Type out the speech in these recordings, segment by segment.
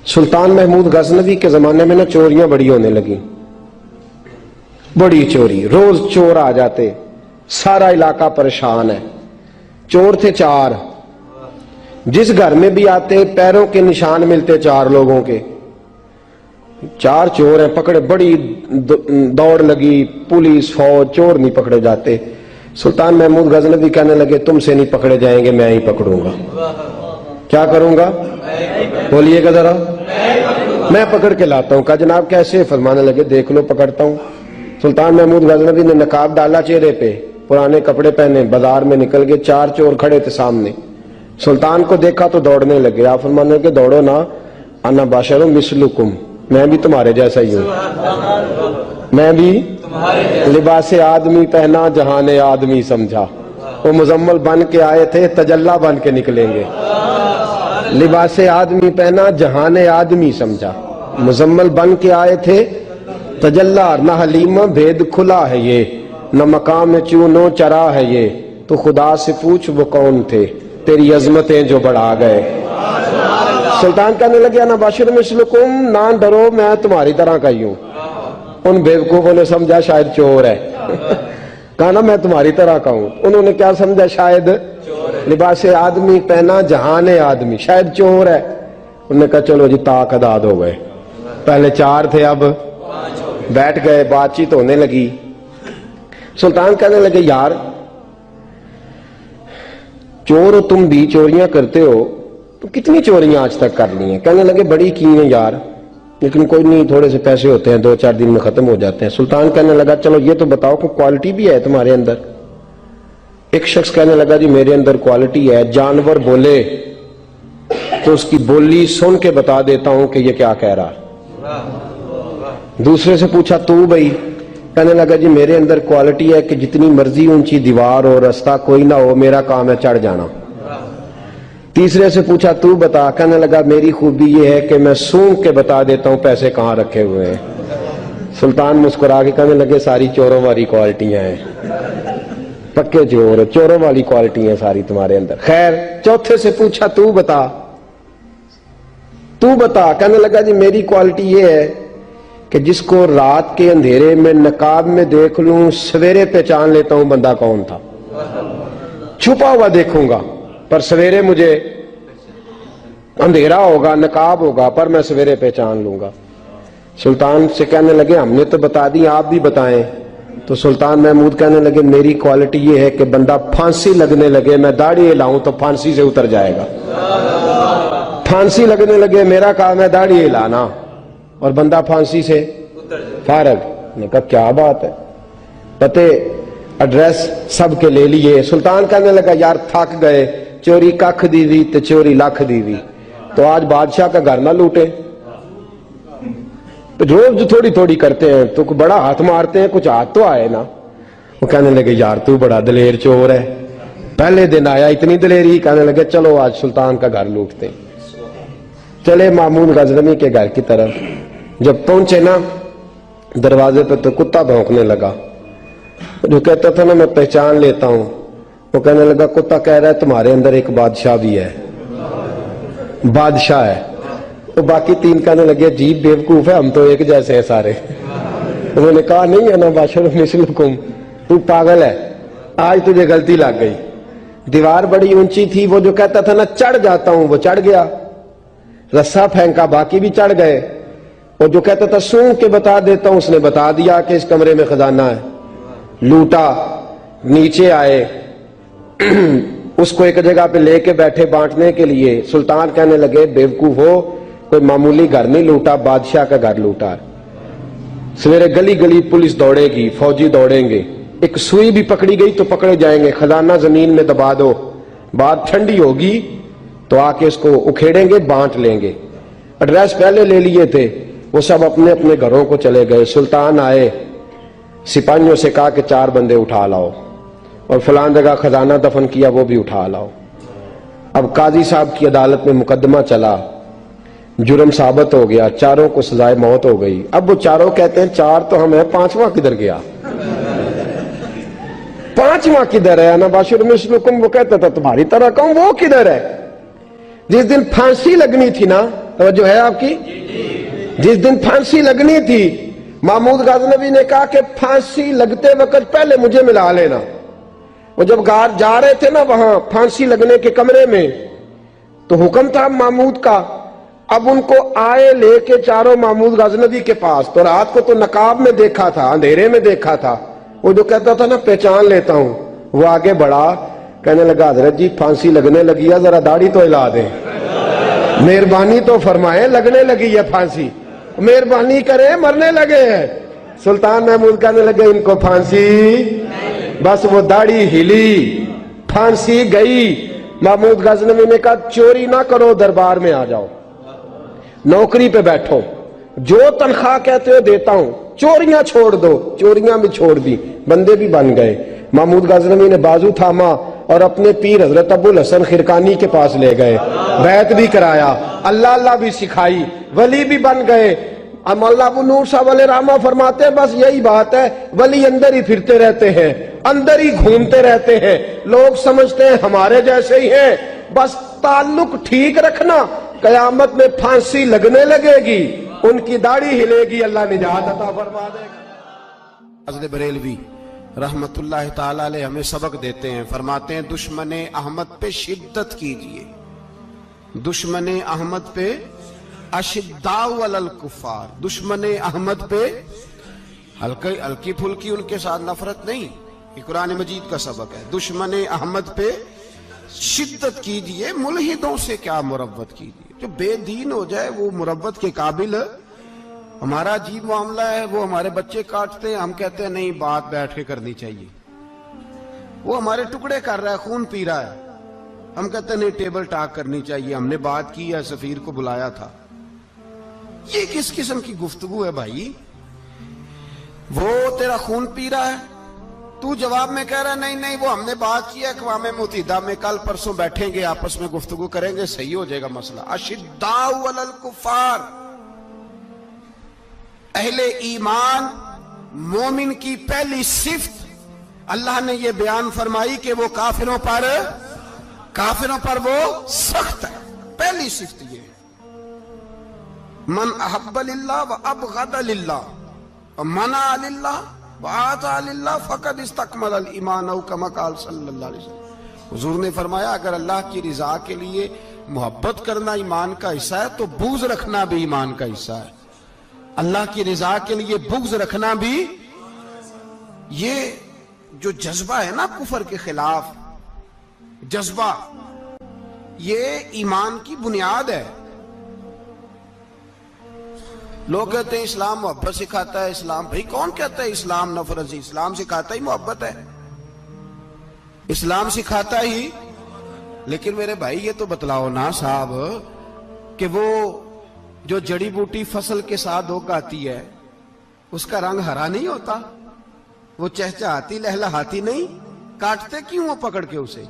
سلطان محمود غزنوی کے زمانے میں نا چوریاں بڑی ہونے لگی، بڑی چوری، روز چور آ جاتے، سارا علاقہ پریشان ہے۔ چور تھے 4، جس گھر میں بھی آتے پیروں کے نشان ملتے 4 لوگوں کے، 4 چور ہیں پکڑے، بڑی دوڑ لگی، پولیس فوج، چور نہیں پکڑے جاتے۔ سلطان محمود غزنوی کہنے لگے تم سے نہیں پکڑے جائیں گے، میں ہی پکڑوں گا۔ کیا کروں گا؟ بولیے گا ذرا۔ میں پکڑ کے لاتا ہوں۔ کہا جناب کیسے؟ فرمانے لگے دیکھ لو پکڑتا ہوں۔ سلطان محمود غزنوی نے نقاب ڈالا چہرے پہ، پرانے کپڑے پہنے، بازار میں نکل گئے، 4 چور کھڑے تھے سامنے۔ سلطان کو دیکھا تو دوڑنے لگے۔ آپ فرمانے لگے دوڑو نا، انا باشر مثلکم، میں بھی تمہارے جیسا ہی ہوں، میں بھی لباس آدمی پہنا جہان آدمی سمجھا۔ وہ مزمل بن کے آئے تھے، تجلا بن کے نکلیں گے۔ لباس آدمی پہنا جہان آدمی سمجھا، مزمل بن کے آئے تھے، تجلا، نہ حلیمہ بھید کھلا ہے یہ، نہ مقام چونو چرا ہے یہ، تو خدا سے پوچھ وہ کون تھے تیری عظمتیں جو بڑھا گئے۔ سلطان کہنے لگے انا باشر مثلکم، نہ ڈرو میں تمہاری طرح کا ہی ہوں۔ ان بیوقوفوں نے سمجھا شاید چور ہے، کہا نا میں تمہاری طرح کا ہوں۔ انہوں نے کیا سمجھا؟ شاید لباس آدمی پہنا جہان آدمی، شاید چور ہے۔ انہوں نے کہا چلو جی طاق اداد ہو گئے، پہلے 4 تھے اب بیٹھ گئے، بات چیت ہونے لگی۔ سلطان کہنے لگے یار چور ہو تم بھی، چوریاں کرتے ہو، تو کتنی چوریاں آج تک کر لی ہیں؟ کہنے لگے بڑی کی ہیں یار، لیکن کوئی نہیں، تھوڑے سے پیسے ہوتے ہیں 2-4 دن میں ختم ہو جاتے ہیں۔ سلطان کہنے لگا چلو یہ تو بتاؤ کہ کوالٹی بھی ہے تمہارے اندر؟ ایک شخص کہنے لگا جی میرے اندر کوالٹی ہے، جانور بولے تو اس کی بولی سن کے بتا دیتا ہوں کہ یہ کیا کہہ رہا ہے۔ دوسرے سے پوچھا تو بھائی؟ کہنے لگا جی میرے اندر کوالٹی ہے کہ جتنی مرضی اونچی دیوار ہو، رستہ کوئی نہ ہو، میرا کام ہے چڑھ جانا۔ تیسرے سے پوچھا تو بتا؟ کہنے لگا میری خوبی یہ ہے کہ میں سونگ کے بتا دیتا ہوں پیسے کہاں رکھے ہوئے ہیں۔ سلطان مسکرا کے کہنے لگے ساری چوروں والی کوالٹیاں ہیں، پکے چور، چوروں والی کوالٹی ہیں ساری تمہارے اندر۔ خیر چوتھے سے پوچھا تو بتا، تو بتا؟ کہنے لگا جی میری کوالٹی یہ ہے کہ جس کو رات کے اندھیرے میں نقاب میں دیکھ لوں سویرے پہچان لیتا ہوں بندہ کون تھا، چھپا ہوا دیکھوں گا پر سویرے مجھے اندھیرا ہوگا، نقاب ہوگا، پر میں سویرے پہچان لوں گا۔ سلطان سے کہنے لگے ہم نے تو بتا دی، آپ بھی بتائیں۔ تو سلطان محمود کہنے لگے میری کوالٹی یہ ہے کہ بندہ پھانسی لگنے لگے میں داڑھی ہلاؤں تو پھانسی سے اتر جائے گا، پھانسی لگنے لگے میرا کام ہے داڑھی ہلانا اور بندہ پھانسی سے فارغ۔ نے کہا کیا بات ہے، پتے ایڈریس سب کے لے لیے۔ سلطان کہنے لگا یار تھک گئے، چوری ککھ دی ہوئی تو چوری لکھ دی ہوئی، تو آج بادشاہ کا گھر نہ لوٹے، روز تھوڑی تھوڑی کرتے ہیں تو بڑا ہاتھ مارتے ہیں، کچھ ہاتھ تو آئے نا۔ وہ کہنے لگے یار تو بڑا دلیر چور ہے، پہلے دن آیا اتنی دلیری۔ کہنے لگے چلو آج سلطان کا گھر لوٹتے ہیں۔ چلے محمود غزنوی کے گھر کی طرف، جب پہنچے نا دروازے پہ تو کتا بھونکنے لگا، جو کہتا تھا نا میں پہچان لیتا ہوں، وہ کہنے لگا کتا کہہ رہا ہے تمہارے اندر ایک بادشاہ بھی ہے، بادشاہ ہے۔ تو باقی 3 کہنے لگے عجیب بیوقوف ہے، ہم تو ایک جیسے ہیں سارے۔ انہوں نے کہا نہیں انا باشر مثلکم، تو پاگل ہے، آج تجھے غلطی لگ گئی۔ دیوار بڑی اونچی تھی، وہ جو کہتا تھا نا چڑھ جاتا ہوں وہ چڑھ گیا، رسا پھینکا باقی بھی چڑھ گئے، اور جو کہتا تھا سونگ کے بتا دیتا ہوں اس نے بتا دیا کہ اس کمرے میں خزانہ ہے۔ لوٹا، نیچے آئے، اس کو ایک جگہ پہ لے کے بیٹھے بانٹنے کے لیے۔ سلطان کہنے لگے بیوقوف ہو، کوئی معمولی گھر نہیں لوٹا، بادشاہ کا گھر لوٹا۔ سویرے گلی گلی پولیس دوڑے گی، فوجی دوڑیں گے، ایک سوئی بھی پکڑی گئی تو پکڑے جائیں گے، خزانہ زمین میں دبا دو، بات ٹھنڈی ہوگی تو آ کے اس کو اکھیڑیں گے، بانٹ لیں گے۔ ایڈریس پہلے لے لیے تھے، وہ سب اپنے اپنے گھروں کو چلے گئے۔ سلطان آئے، سپاہیوں سے کہا کہ 4 بندے اٹھا لاؤ، اور فلان جگہ خزانہ دفن کیا وہ بھی اٹھا لاؤ۔ اب قاضی صاحب کی عدالت میں مقدمہ چلا، جرم ثابت ہو گیا، 4 کو سزائے موت ہو گئی۔ اب وہ 4 کہتے ہیں 4 تو ہم ہیں، 5واں کدھر گیا؟ 5واں کدھر ہے؟ انا باشر مثلکم، وہ کہتا تھا تمہاری طرح کہوں، وہ کدھر ہے؟ جس دن پھانسی لگنی تھی نا توجہ ہے آپ کی؟ جس دن پھانسی لگنی تھی محمود غزنوی نے کہا کہ پھانسی لگتے وقت پہلے مجھے ملا لینا. وہ جب جا رہے تھے نا وہاں پھانسی لگنے کے کمرے میں تو حکم تھا محمود کا. اب ان کو آئے لے کے چاروں محمود غزنوی کے پاس. تو رات کو تو نقاب میں دیکھا تھا, اندھیرے میں دیکھا تھا. وہ جو کہتا تھا نا پہچان لیتا ہوں, وہ آگے بڑھا کہنے لگا حضرت جی پھانسی لگنے لگی ہے, ذرا داڑھی تو ہلا دیں, مہربانی تو فرمائیں, لگنے لگی ہے پھانسی, مہربانی کریں, مرنے لگے ہیں. سلطان محمود کہنے لگے ان کو پھانسی, بس وہ داڑھی ہلی, پھانسی گئی. محمود غزنوی نے کہا چوری نہ کرو, دربار میں آ جاؤ, نوکری پہ بیٹھو, جو تنخواہ کہتے ہو دیتا ہوں, چوریاں چھوڑ دو. چوریاں بھی چھوڑ دی, بندے بھی بن گئے. محمود غزنوی نے بازو تھاما اور اپنے پیر حضرت ابو الحسن خرقانی کے پاس لے گئے, بیعت بھی کرایا, اللہ اللہ بھی سکھائی, ولی بھی بن گئے. مولانا ابو نور صاحب علیہ رحمہ فرماتے ہیں بس یہی بات ہے, ولی اندر ہی پھرتے رہتے ہیں, اندر ہی گھومتے رہتے ہیں. لوگ سمجھتے ہیں ہمارے جیسے ہی ہیں, بس تعلق ٹھیک رکھنا, قیامت میں پھانسی لگنے لگے گی, ان کی داڑھی ہلے گی, اللہ نجات عطا فرما دے گا. حضرت بریلوی رحمت اللہ تعالی علیہ ہمیں سبق دیتے ہیں, فرماتے ہیں دشمن احمد پہ شدت کیجئے, دشمن احمد پہ اشداء علی الکفار, دشمن احمد پہ ہلکی پھلکی ان کے ساتھ نفرت نہیں. یہ قرآن مجید کا سبق ہے. دشمن احمد پہ شدت کیجئے, ملحدوں سے کیا مروت کیجئے. جو بے دین ہو جائے وہ مروت کے قابل. ہمارا عجیب معاملہ ہے, وہ ہمارے بچے کاٹتے ہیں, ہم کہتے ہیں نہیں بات بیٹھ کے کرنی چاہیے. وہ ہمارے ٹکڑے کر رہا ہے, خون پی رہا ہے, ہم کہتے ہیں نہیں ٹیبل ٹاک کرنی چاہیے, ہم نے بات کی ہے, سفیر کو بلایا تھا. یہ کس قسم کی گفتگو ہے بھائی؟ وہ تیرا خون پی رہا ہے, تو جواب میں کہہ رہا ہے نہیں نہیں وہ ہم نے بات کی ہے اقوام متحدہ میں, کل پرسوں بیٹھیں گے آپس میں گفتگو کریں گے, صحیح ہو جائے گا مسئلہ. اشداء علی الکفار, اہل ایمان مومن کی پہلی صفت اللہ نے یہ بیان فرمائی کہ وہ کافروں پر وہ سخت ہے. پہلی صفت یہ, من احب للہ و ابغض للہ و منع للہ و آتى للہ فقد استکمل الایمان او کما قال صلی اللہ علیہ وسلم. حضور نے فرمایا اگر اللہ کی رضا کے لیے محبت کرنا ایمان کا حصہ ہے تو بغض رکھنا بھی ایمان کا حصہ ہے. اللہ کی رضا کے لیے بغض رکھنا بھی, یہ جو جذبہ ہے نا کفر کے خلاف جذبہ, یہ ایمان کی بنیاد ہے. لوگ کہتے ہیں اسلام محبت سکھاتا ہے, اسلام, بھائی کون کہتا ہے اسلام نفرت سے؟ اسلام سکھاتا ہی محبت ہے, اسلام سکھاتا ہی. لیکن میرے بھائی یہ تو بتلاؤ نا صاحب کہ وہ جو جڑی بوٹی فصل کے ساتھ اگاتی ہے اس کا رنگ ہرا نہیں ہوتا, وہ چہچہاتی لہلہاتی نہیں, کاٹتے کیوں ہو پکڑ کے اسے,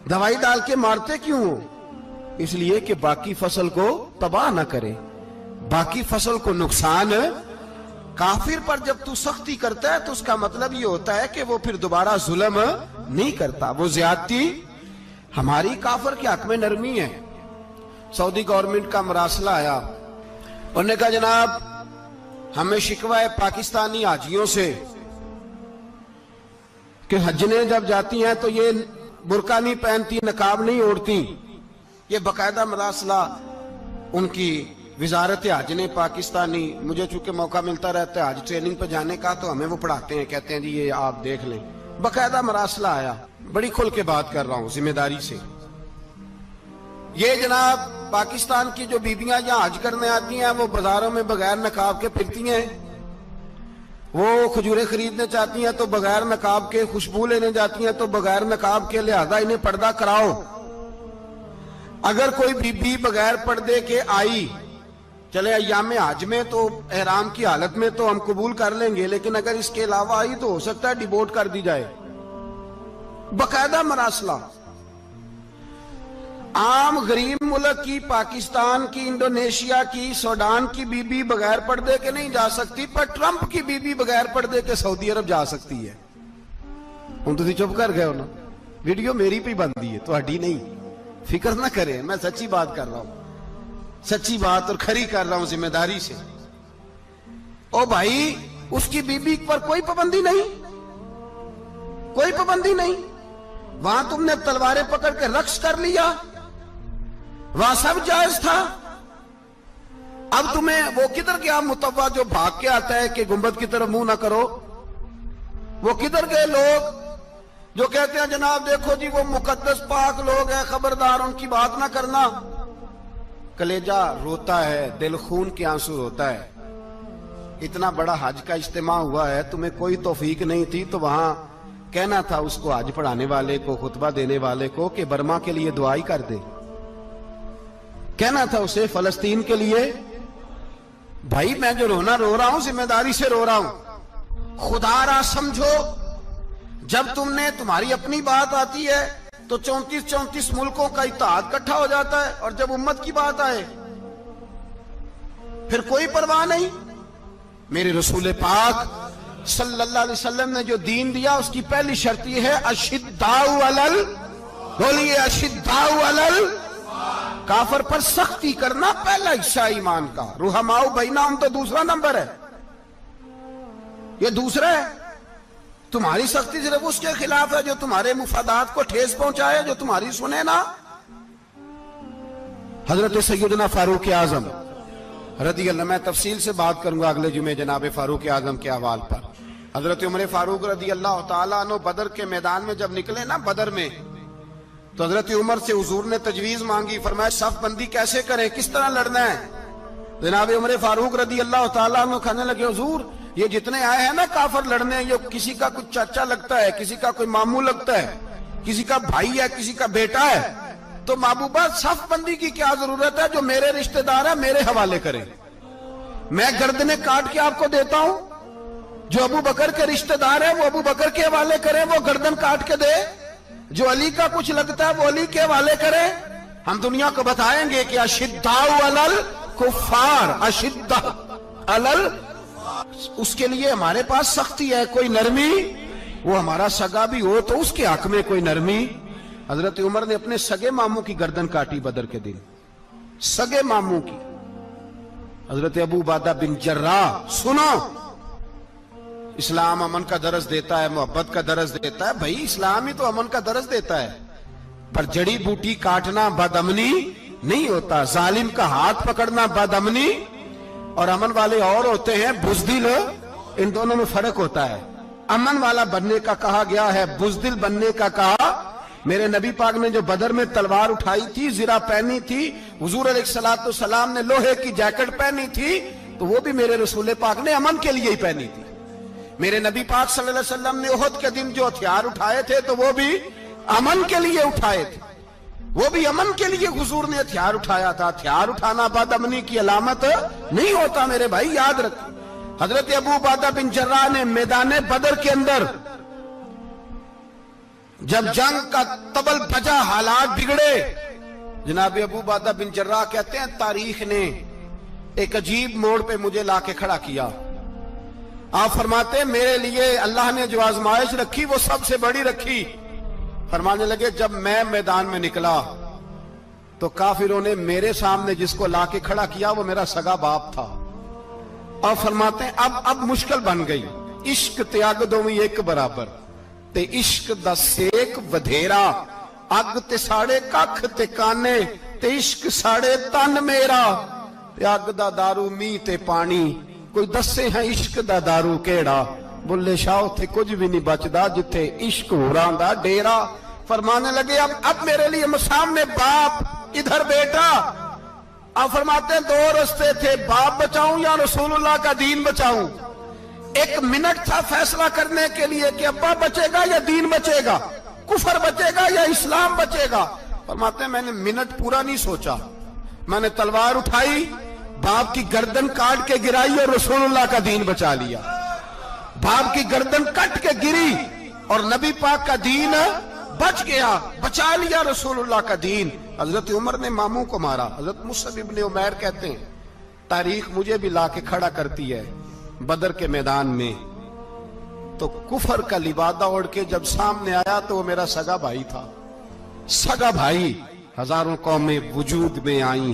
دوائی ڈال کے مارتے کیوں ہو؟ اس لیے کہ باقی فصل کو تباہ نہ کرے, باقی فصل کو نقصان. کافر پر جب تو سختی کرتا ہے تو اس کا مطلب یہ ہوتا ہے کہ وہ پھر دوبارہ ظلم نہیں کرتا, وہ زیادتی. ہماری کافر کے حق میں نرمی ہے. سعودی گورنمنٹ کا مراسلہ آیا, انہوں نے کہا جناب ہمیں شکوہ ہے پاکستانی حاجیوں سے کہ حجنے جب جاتی ہیں تو یہ برقع نہیں پہنتی, نقاب نہیں اوڑھتی. یہ باقاعدہ مراسلہ ان کی وزارت حج نے پاکستانی, مجھے چونکہ موقع ملتا رہتا ہے حج ٹریننگ پہ جانے کا تو ہمیں وہ پڑھاتے ہیں, کہتے ہیں جی یہ آپ دیکھ لیں. باقاعدہ مراسلہ آیا, بڑی کھل کے بات کر رہا ہوں ذمہ داری سے. یہ جناب پاکستان کی جو بیبیاں یہاں حج کرنے آتی ہیں وہ بازاروں میں بغیر نقاب کے پھرتی ہیں, وہ کھجوریں خریدنے چاہتی ہیں تو بغیر نقاب کے, خوشبو لینے جاتی ہیں تو بغیر نقاب کے, لہذا انہیں پردہ کراؤ. اگر کوئی بی بغیر پردے کے آئی, چلے ایام حج میں تو احرام کی حالت میں تو ہم قبول کر لیں گے, لیکن اگر اس کے علاوہ آئی تو ہو سکتا ہے ڈیبورٹ کر دی جائے. باقاعدہ مراسلہ. عام غریب ملک کی, پاکستان کی, انڈونیشیا کی, سوڈان کی بی بغیر پردے کے نہیں جا سکتی, پر ٹرمپ کی بی بغیر پردے کے سعودی عرب جا سکتی ہے. ہم تو چپ کر گئے ہو نا, ویڈیو میری پہ بندی ہے تو ہڈی نہیں, فکر نہ کریں, میں سچی بات کر رہا ہوں. سچی بات اور کھری کر رہا ہوں ذمہ داری سے. او بھائی اس کی بیوی پر کوئی پابندی نہیں, کوئی پابندی نہیں. وہاں تم نے تلواریں پکڑ کے رقص کر لیا, وہاں سب جائز تھا. اب تمہیں وہ کدھر گیا متوا جو بھاگ کے آتا ہے کہ گنبد کی طرف منہ نہ کرو؟ وہ کدھر گئے لوگ جو کہتے ہیں جناب دیکھو جی وہ مقدس پاک لوگ ہیں, خبردار ان کی بات نہ کرنا؟ کلیجہ روتا ہے, دل خون کے آنسو روتا ہے. اتنا بڑا حج کا اجتماع ہوا ہے, تمہیں کوئی توفیق نہیں تھی تو وہاں کہنا تھا اس کو, حج پڑھانے والے کو, خطبہ دینے والے کو کہ برما کے لیے دعائی کر دے. کہنا تھا اسے فلسطین کے لیے. بھائی میں جو رونا رو رہا ہوں ذمہ داری سے رو رہا ہوں. خدا را سمجھو, جب تم نے تمہاری اپنی بات آتی ہے تو 34 ملکوں کا اتحاد اکٹھا ہو جاتا ہے, اور جب امت کی بات آئے پھر کوئی پرواہ نہیں. میرے رسول پاک صلی اللہ علیہ وسلم نے جو دین دیا اس کی پہلی شرط یہ ہے اشداء علل, بولیے اشداء علل, کافر پر سختی کرنا پہلا حصہ ایمان کا. رحماء بینہم تو دوسرا نمبر ہے, یہ دوسرا ہے. تمہاری سختی صرف اس کے خلاف ہے جو تمہارے مفادات کو ٹھیس پہنچائے, جو تمہاری سنے نا. حضرت سیدنا فاروق اعظم رضی اللہ, میں تفصیل سے بات کروں گا اگلے جمعے جناب فاروق اعظم کے احوال پر. حضرت عمر فاروق رضی اللہ تعالیٰ عنہ بدر کے میدان میں جب نکلے نا, بدر میں, تو حضرت عمر سے حضور نے تجویز مانگی. فرمایا صف بندی کیسے کریں, کس طرح لڑنا ہے؟ جناب عمر فاروق رضی اللہ تعالیٰ عنہ کہنے لگے حضور یہ جتنے آئے ہیں نا کافر لڑنے, یہ کسی کا کوئی چاچا لگتا ہے, کسی کا کوئی ماموں لگتا ہے, کسی کا بھائی ہے, کسی کا بیٹا ہے, تو محبوبہ صف بندی کی کیا ضرورت ہے؟ جو میرے رشتہ دار ہے میرے حوالے کریں, میں گردنیں کاٹ کے آپ کو دیتا ہوں. جو ابو بکر کے رشتہ دار ہے وہ ابو بکر کے حوالے کریں, وہ گردن کاٹ کے دے. جو علی کا کچھ لگتا ہے وہ علی کے حوالے کریں. ہم دنیا کو بتائیں گے کہ اشداء علل کفار, اشداء علل, اس کے لیے ہمارے پاس سختی ہے, کوئی نرمی. وہ ہمارا سگا بھی ہو تو اس کے حق میں کوئی نرمی. حضرت عمر نے اپنے سگے ماموں کی گردن کاٹی بدر کے دن, سگے ماموں کی. حضرت ابو عبیدہ بن جراح, سنو, اسلام امن کا درس دیتا ہے, محبت کا درس دیتا ہے. بھائی اسلام ہی تو امن کا درس دیتا ہے, پر جڑی بوٹی کاٹنا بدامنی نہیں ہوتا. ظالم کا ہاتھ پکڑنا بدامنی, اور امن والے اور ہوتے ہیں بزدل, ان دونوں میں فرق ہوتا ہے. امن والا بننے کا کہا گیا ہے, بزدل بننے کا کہا. میرے نبی پاک نے جو بدر میں تلوار اٹھائی تھی, زرہ پہنی تھی, حضور علیہ السلام نے لوہے کی جیکٹ پہنی تھی, تو وہ بھی میرے رسول پاک نے امن کے لیے ہی پہنی تھی. میرے نبی پاک صلی اللہ علیہ وسلم نے احد کے دن جو ہتھیار اٹھائے تھے تو وہ بھی امن کے لیے اٹھائے تھے, وہ بھی امن کے لیے حضور نے ہتھیار اٹھایا تھا. ہتھیار اٹھانا بدامنی کی علامت نہیں ہوتا میرے بھائی, یاد رکھ. حضرت ابو عبیدہ بن جراح نے میدان بدر کے اندر جب جنگ کا طبل بجا, حالات بگڑے, جناب ابو عبیدہ بن جراح کہتے ہیں تاریخ نے ایک عجیب موڑ پہ مجھے لا کے کھڑا کیا. آپ فرماتے ہیں میرے لیے اللہ نے جو آزمائش رکھی وہ سب سے بڑی رکھی. فرمانے لگے جب میں میدان میں نکلا تو کافروں نے میرے سامنے جس کو لا کے کھڑا کیا وہ میرا سگا باپ تھا. اور فرماتے ہیں اب مشکل بن گئی. عشق تیاگ دوویں ایک برابر, تے عشق دا سیک ودھیرا, اگ تے ساڑے ککھ تے کانے, تے عشق ساڑے تن میرا, تے اگ دا دارو می تے پانی, کوئی دسے ہیں عشق دا دارو کیڑا, بلے شاہ تھے کچھ بھی نہیں بچدا جتھے عشق ہوراں دا ڈیرا. فرمانے لگے اب میرے لیے سامنے باپ, ادھر بیٹا. اب فرماتے ہیں دو رستے تھے, باپ بچاؤں یا رسول اللہ کا دین بچاؤں. ایک منٹ تھا فیصلہ کرنے کے لیے کہ ابا بچے گا یا دین بچے گا, کفر بچے گا یا اسلام بچے گا. فرماتے ہیں میں نے منٹ پورا نہیں سوچا, میں نے تلوار اٹھائی, باپ کی گردن کاٹ کے گرائی اور رسول اللہ کا دین بچا لیا. باپ کی گردن کٹ کے گری اور نبی پاک کا دین بچ گیا, بچا لیا رسول اللہ کا دین. حضرت عمر نے ماموں کو مارا. حضرت مصعب ابن عمیر کہتے ہیں تاریخ مجھے بھی لا کے کھڑا کرتی ہے بدر کے میدان میں, تو کفر کا لبادہ اوڑھ کے جب سامنے آیا تو وہ میرا سگا بھائی تھا. سگا بھائی, ہزاروں قومیں وجود میں آئیں,